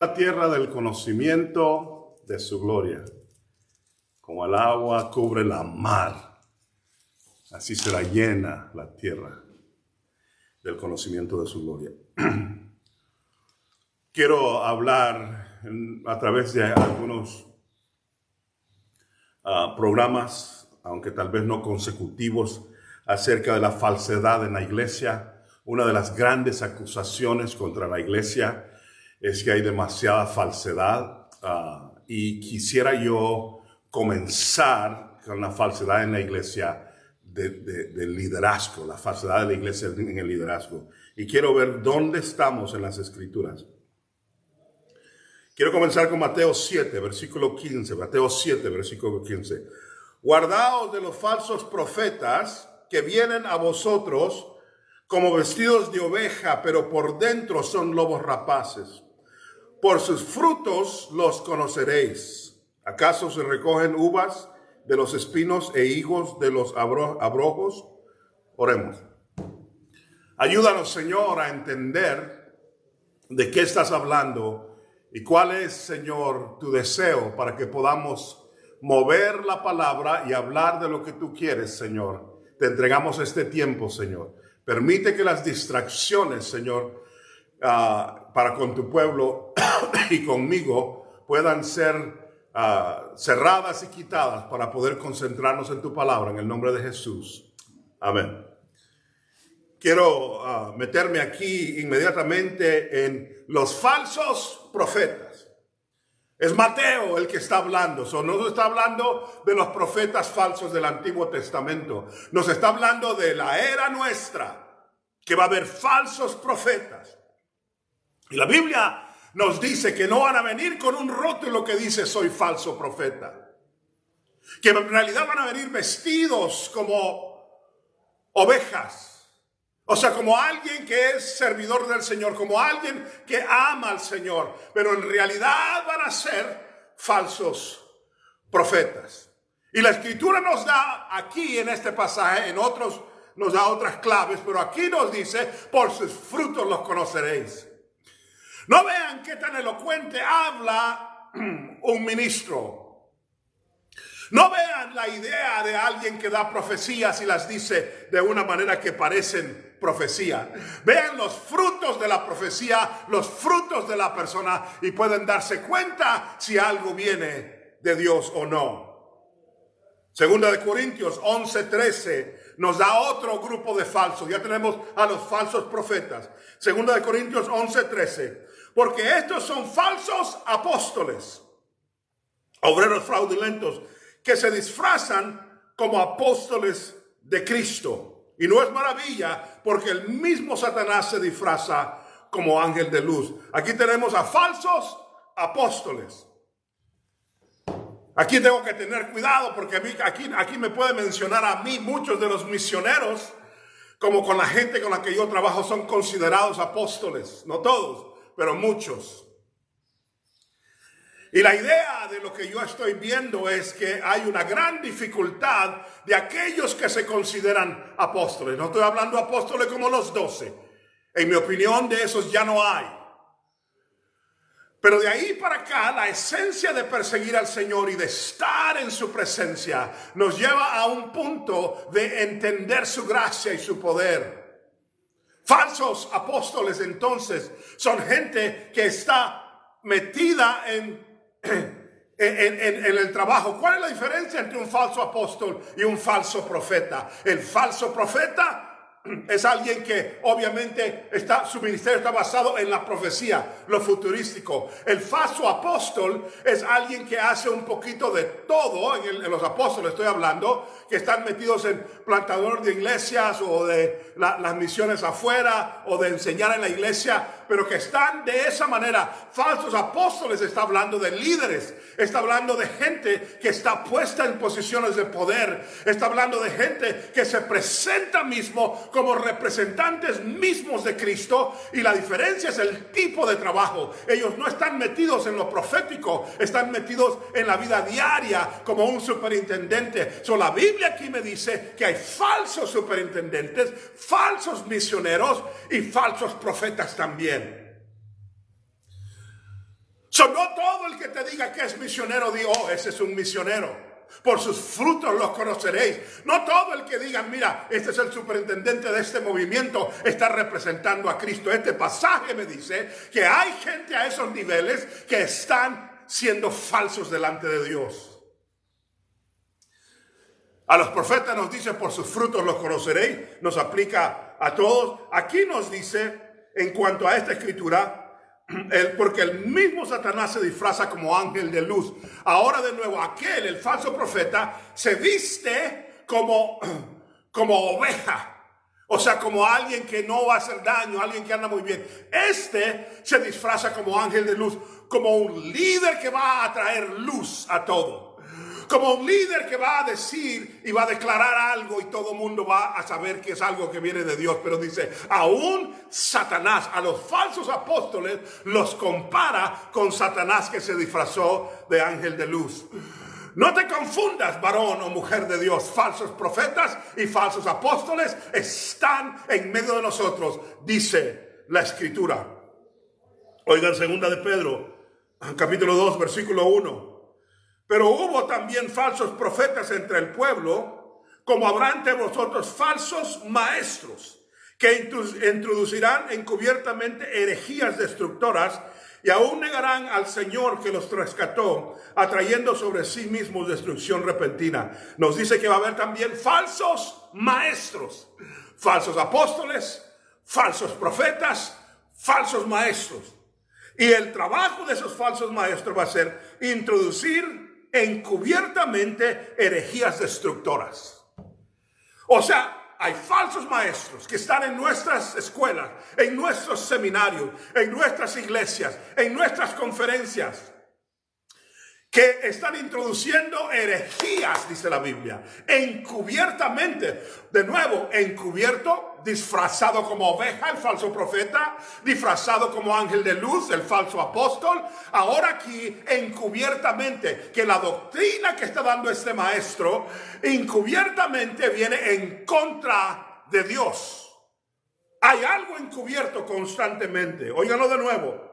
La tierra del conocimiento de su gloria. Como el agua cubre la mar, así será llena la tierra del conocimiento de su gloria. Quiero hablar a través de algunos programas, aunque tal vez no consecutivos, acerca de la falsedad en la iglesia. Una de las grandes acusaciones contra la iglesia es que hay demasiada falsedad, y quisiera yo comenzar con la falsedad en la iglesia del liderazgo, la falsedad de la iglesia en el liderazgo. Y quiero ver dónde estamos en las Escrituras. Quiero comenzar con Mateo 7, versículo 15. Mateo 7, versículo 15. Guardaos de los falsos profetas que vienen a vosotros como vestidos de oveja, pero por dentro son lobos rapaces. Por sus frutos los conoceréis. ¿Acaso se recogen uvas de los espinos e higos de los abrojos? Oremos. Ayúdanos, Señor, a entender de qué estás hablando y cuál es, Señor, tu deseo para que podamos mover la palabra y hablar de lo que tú quieres, Señor. Te entregamos este tiempo, Señor. Permite que las distracciones, Señor, para con tu pueblo y conmigo puedan ser cerradas y quitadas para poder concentrarnos en tu palabra, en el nombre de Jesús. Amén. Quiero meterme aquí inmediatamente en los falsos profetas. Es Mateo el que está hablando. No nos está hablando de los profetas falsos del Antiguo Testamento. Nos está hablando de la era nuestra, que va a haber falsos profetas. Y la Biblia nos dice que no van a venir con un rótulo que dice soy falso profeta. Que en realidad van a venir vestidos como ovejas. O sea, como alguien que es servidor del Señor, como alguien que ama al Señor. Pero en realidad van a ser falsos profetas. Y la Escritura nos da aquí en este pasaje, en otros nos da otras claves, pero aquí nos dice, por sus frutos los conoceréis. No vean qué tan elocuente habla un ministro. No vean la idea de alguien que da profecías y las dice de una manera que parecen profecía. Vean los frutos de la profecía, los frutos de la persona y pueden darse cuenta si algo viene de Dios o no. Segunda de Corintios 11:13 nos da otro grupo de falsos. Ya tenemos a los falsos profetas. Segunda de Corintios 11:13. Porque estos son falsos apóstoles, obreros fraudulentos, que se disfrazan como apóstoles de Cristo. Y no es maravilla, porque el mismo Satanás se disfraza como ángel de luz. Aquí tenemos a falsos apóstoles. Aquí tengo que tener cuidado, porque aquí me puede mencionar a mí muchos de los misioneros, como con la gente con la que yo trabajo, son considerados apóstoles. No todos, pero muchos. Y la idea de lo que yo estoy viendo es que hay una gran dificultad de aquellos que se consideran apóstoles. No estoy hablando de apóstoles como los 12. En mi opinión, de esos ya no hay. Pero de ahí para acá, la esencia de perseguir al Señor y de estar en su presencia nos lleva a un punto de entender su gracia y su poder. Falsos apóstoles, entonces, son gente que está metida en el trabajo. ¿Cuál es la diferencia entre un falso apóstol y un falso profeta? El falso profeta es alguien que obviamente su ministerio está basado en la profecía, lo futurístico. El falso apóstol es alguien que hace un poquito de todo. En los apóstoles estoy hablando, que están metidos en plantador de iglesias o de las misiones afuera o de enseñar en la iglesia, pero que están de esa manera. Falsos apóstoles está hablando de líderes, está hablando de gente que está puesta en posiciones de poder, está hablando de gente que se presenta mismo como representantes mismos de Cristo, y la diferencia es el tipo de trabajo. Ellos no están metidos en lo profético, están metidos en la vida diaria como un superintendente. La Biblia aquí me dice que hay falsos superintendentes, falsos misioneros y falsos profetas también. No todo el que te diga que es misionero, digo, oh, ese es un misionero. Por sus frutos los conoceréis. No todo el que diga, mira, este es el superintendente de este movimiento, está representando a Cristo. Este pasaje me dice que hay gente a esos niveles que están siendo falsos delante de Dios. A los profetas nos dice, por sus frutos los conoceréis. Nos aplica a todos. Aquí nos dice, en cuanto a esta escritura, porque el mismo Satanás se disfraza como ángel de luz. Ahora de nuevo, el falso profeta, se viste como oveja. O sea, como alguien que no va a hacer daño, alguien que anda muy bien. Se disfraza como ángel de luz, como un líder que va a traer luz a todo. Como un líder que va a decir y va a declarar algo y todo el mundo va a saber que es algo que viene de Dios. Pero dice, aún Satanás, a los falsos apóstoles, los compara con Satanás que se disfrazó de ángel de luz. No te confundas, varón o mujer de Dios. Falsos profetas y falsos apóstoles están en medio de nosotros, dice la Escritura. Oigan, segunda de Pedro, capítulo 2, versículo 1. Pero hubo también falsos profetas entre el pueblo, como habrá entre vosotros falsos maestros, que introducirán encubiertamente herejías destructoras y aún negarán al Señor que los rescató, atrayendo sobre sí mismos destrucción repentina. Nos dice que va a haber también falsos maestros, falsos apóstoles, falsos profetas, falsos maestros. Y el trabajo de esos falsos maestros va a ser introducir encubiertamente herejías destructoras. O sea, hay falsos maestros que están en nuestras escuelas, en nuestros seminarios, en nuestras iglesias, en nuestras conferencias, que están introduciendo herejías, dice la Biblia, encubiertamente. De nuevo, encubierto, disfrazado como oveja, el falso profeta, disfrazado como ángel de luz, el falso apóstol. Ahora aquí, encubiertamente, que la doctrina que está dando este maestro, encubiertamente viene en contra de Dios. Hay algo encubierto constantemente. Óiganlo de nuevo.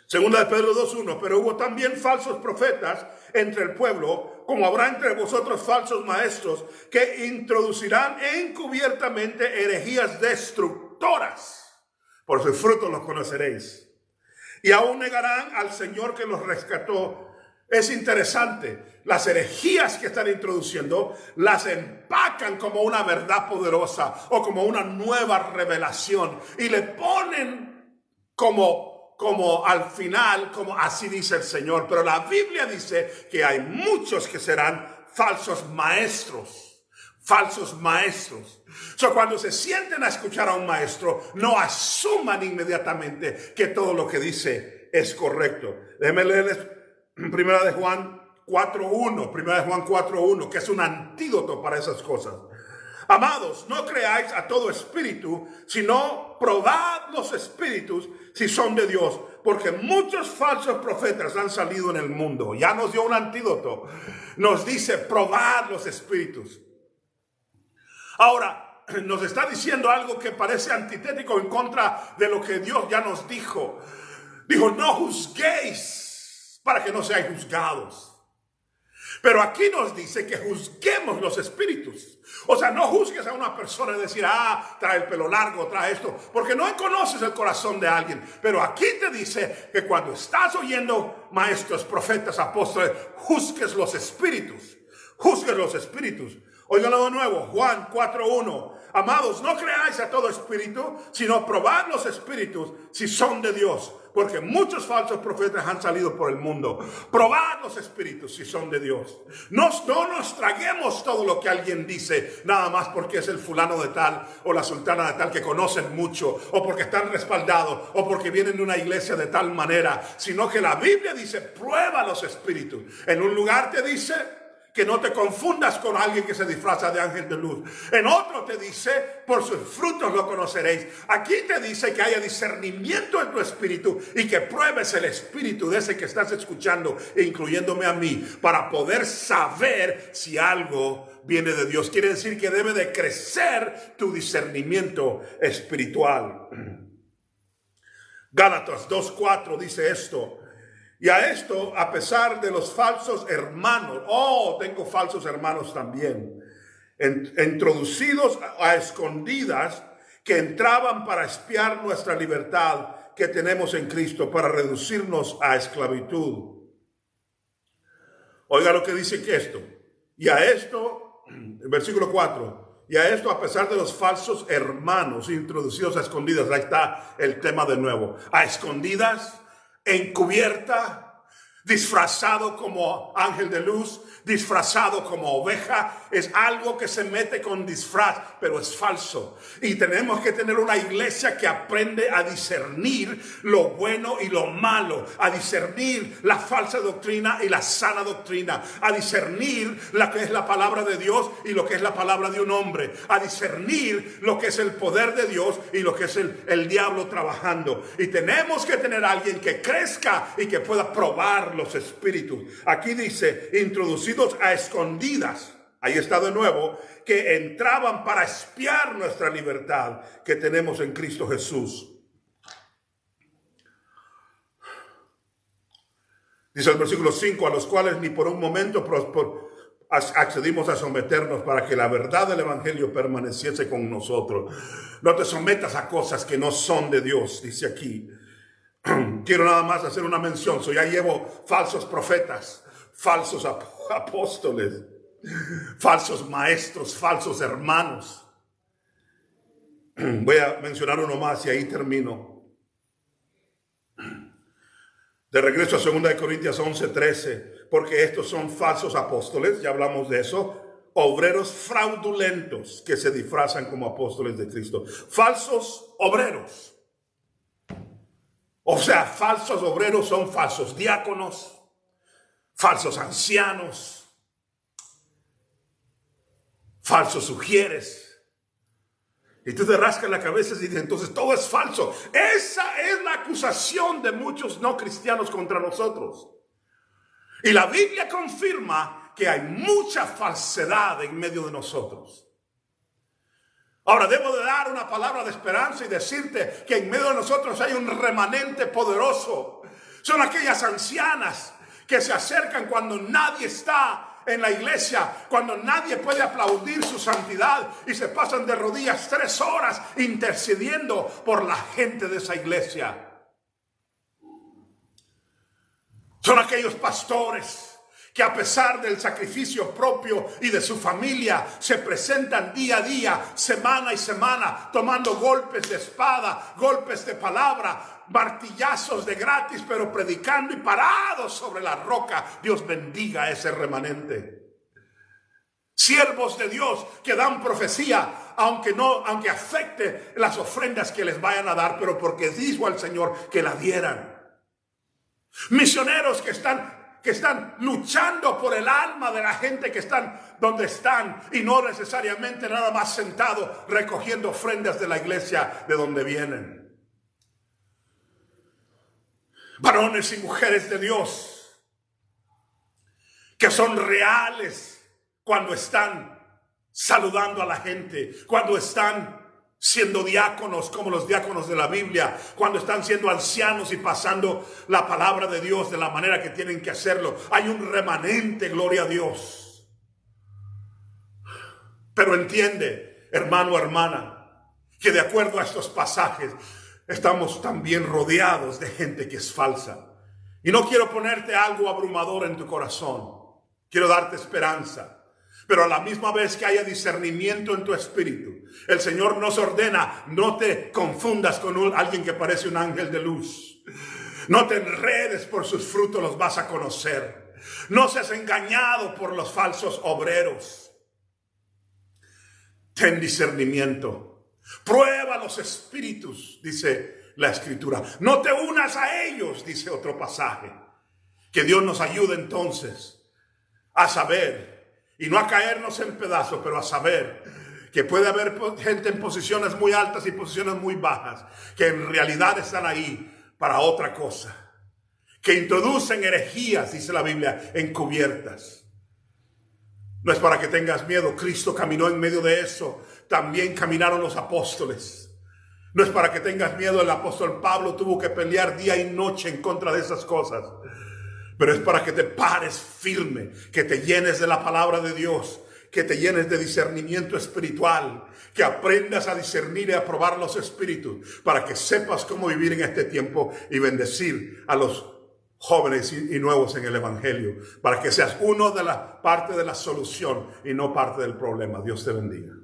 Segunda de Pedro 2:1, pero hubo también falsos profetas entre el pueblo, como habrá entre vosotros falsos maestros, que introducirán encubiertamente herejías destructoras. Por sus frutos los conoceréis. Y aún negarán al Señor que los rescató. Es interesante, las herejías que están introduciendo las empacan como una verdad poderosa o como una nueva revelación y le ponen como al final, como así dice el Señor. Pero la Biblia dice que hay muchos que serán falsos maestros. Falsos maestros. Cuando se sienten a escuchar a un maestro, no asuman inmediatamente que todo lo que dice es correcto. Déjenme leerles Primera de Juan 4:1, que es un antídoto para esas cosas. Amados, no creáis a todo espíritu, sino probad los espíritus si son de Dios, porque muchos falsos profetas han salido en el mundo. Ya nos dio un antídoto. Nos dice, probad los espíritus. Ahora, nos está diciendo algo que parece antitético en contra de lo que Dios ya nos dijo. Dijo, no juzguéis para que no seáis juzgados. Pero aquí nos dice que juzguemos los espíritus. O sea, no juzgues a una persona y decir, trae el pelo largo, trae esto, porque no conoces el corazón de alguien. Pero aquí te dice que cuando estás oyendo maestros, profetas, apóstoles, juzgues los espíritus. Juzgues los espíritus. Óiganlo de nuevo, Juan 4:1. Amados, no creáis a todo espíritu, sino probad los espíritus si son de Dios. Porque muchos falsos profetas han salido por el mundo. Probad los espíritus si son de Dios. No nos traguemos todo lo que alguien dice, nada más porque es el fulano de tal o la sultana de tal que conocen mucho, o porque están respaldados, o porque vienen de una iglesia de tal manera. Sino que la Biblia dice, prueba los espíritus. En un lugar te dice que no te confundas con alguien que se disfraza de ángel de luz. En otro te dice, por sus frutos lo conoceréis. Aquí te dice que haya discernimiento en tu espíritu y que pruebes el espíritu de ese que estás escuchando, incluyéndome a mí, para poder saber si algo viene de Dios. Quiere decir que debe de crecer tu discernimiento espiritual. Gálatas 2:4 dice esto. Y a esto, a pesar de los falsos hermanos, tengo falsos hermanos también, introducidos a escondidas, que entraban para espiar nuestra libertad que tenemos en Cristo, para reducirnos a esclavitud. Oiga lo que dice que esto. Y a esto, versículo 4, y a esto, a pesar de los falsos hermanos introducidos a escondidas, ahí está el tema de nuevo, a escondidas, encubierta, disfrazado como ángel de luz, disfrazado como oveja. Es algo que se mete con disfraz, pero es falso. Y tenemos que tener una iglesia que aprende a discernir lo bueno y lo malo, a discernir la falsa doctrina y la sana doctrina, a discernir lo que es la palabra de Dios y lo que es la palabra de un hombre, a discernir lo que es el poder de Dios y lo que es el diablo trabajando. Y tenemos que tener a alguien que crezca y que pueda probar los espíritus. Aquí dice, introducidos a escondidas. Ahí está de nuevo, que entraban para espiar nuestra libertad que tenemos en Cristo Jesús. Dice el versículo 5, a los cuales ni por un momento accedimos a someternos para que la verdad del evangelio permaneciese con nosotros. No te sometas a cosas que no son de Dios, dice aquí. Quiero nada más hacer una mención. Ya llevo falsos profetas, falsos apóstoles, falsos maestros, falsos hermanos. Voy a mencionar uno más y ahí termino. De regreso a 2 Corintios 11:13, porque estos son falsos apóstoles, ya hablamos de eso, obreros fraudulentos que se disfrazan como apóstoles de Cristo. Falsos obreros. O sea, falsos obreros son falsos diáconos, falsos ancianos, falsos sugieres. Y tú te rascas la cabeza y dices, entonces todo es falso. Esa es la acusación de muchos no cristianos contra nosotros. Y la Biblia confirma que hay mucha falsedad en medio de nosotros. Ahora, debo de dar una palabra de esperanza y decirte que en medio de nosotros hay un remanente poderoso. Son aquellas ancianas que se acercan cuando nadie está en la iglesia, cuando nadie puede aplaudir su santidad, y se pasan de rodillas 3 horas intercediendo por la gente de esa iglesia. Son aquellos pastores que a pesar del sacrificio propio y de su familia, se presentan día a día, semana y semana, tomando golpes de espada, golpes de palabra, martillazos de gratis, pero predicando y parados sobre la roca. Dios bendiga a ese remanente. Siervos de Dios que dan profecía, aunque afecte las ofrendas que les vayan a dar, pero porque dijo al Señor que la dieran. Misioneros que están luchando por el alma de la gente que están donde están, y no necesariamente nada más sentados recogiendo ofrendas de la iglesia de donde vienen. Varones y mujeres de Dios que son reales cuando están saludando a la gente, cuando están siendo diáconos como los diáconos de la Biblia, cuando están siendo ancianos y pasando la palabra de Dios de la manera que tienen que hacerlo. Hay un remanente, gloria a Dios. Pero entiende, hermano o hermana, que de acuerdo a estos pasajes estamos también rodeados de gente que es falsa. Y no quiero ponerte algo abrumador en tu corazón. Quiero darte esperanza. Pero a la misma vez que haya discernimiento en tu espíritu, el Señor nos ordena, no te confundas con alguien que parece un ángel de luz. No te enredes, por sus frutos los vas a conocer. No seas engañado por los falsos obreros. Ten discernimiento. Prueba los espíritus, dice la Escritura. No te unas a ellos, dice otro pasaje. Que Dios nos ayude entonces a saber, y no a caernos en pedazos, pero a saber que puede haber gente en posiciones muy altas y posiciones muy bajas, que en realidad están ahí para otra cosa, que introducen herejías, dice la Biblia, encubiertas. No es para que tengas miedo. Cristo caminó en medio de eso. También caminaron los apóstoles. No es para que tengas miedo. El apóstol Pablo tuvo que pelear día y noche en contra de esas cosas. Pero es para que te pares firme, que te llenes de la palabra de Dios, que te llenes de discernimiento espiritual, que aprendas a discernir y a probar los espíritus, para que sepas cómo vivir en este tiempo y bendecir a los jóvenes y nuevos en el evangelio, para que seas uno de la parte de la solución y no parte del problema. Dios te bendiga.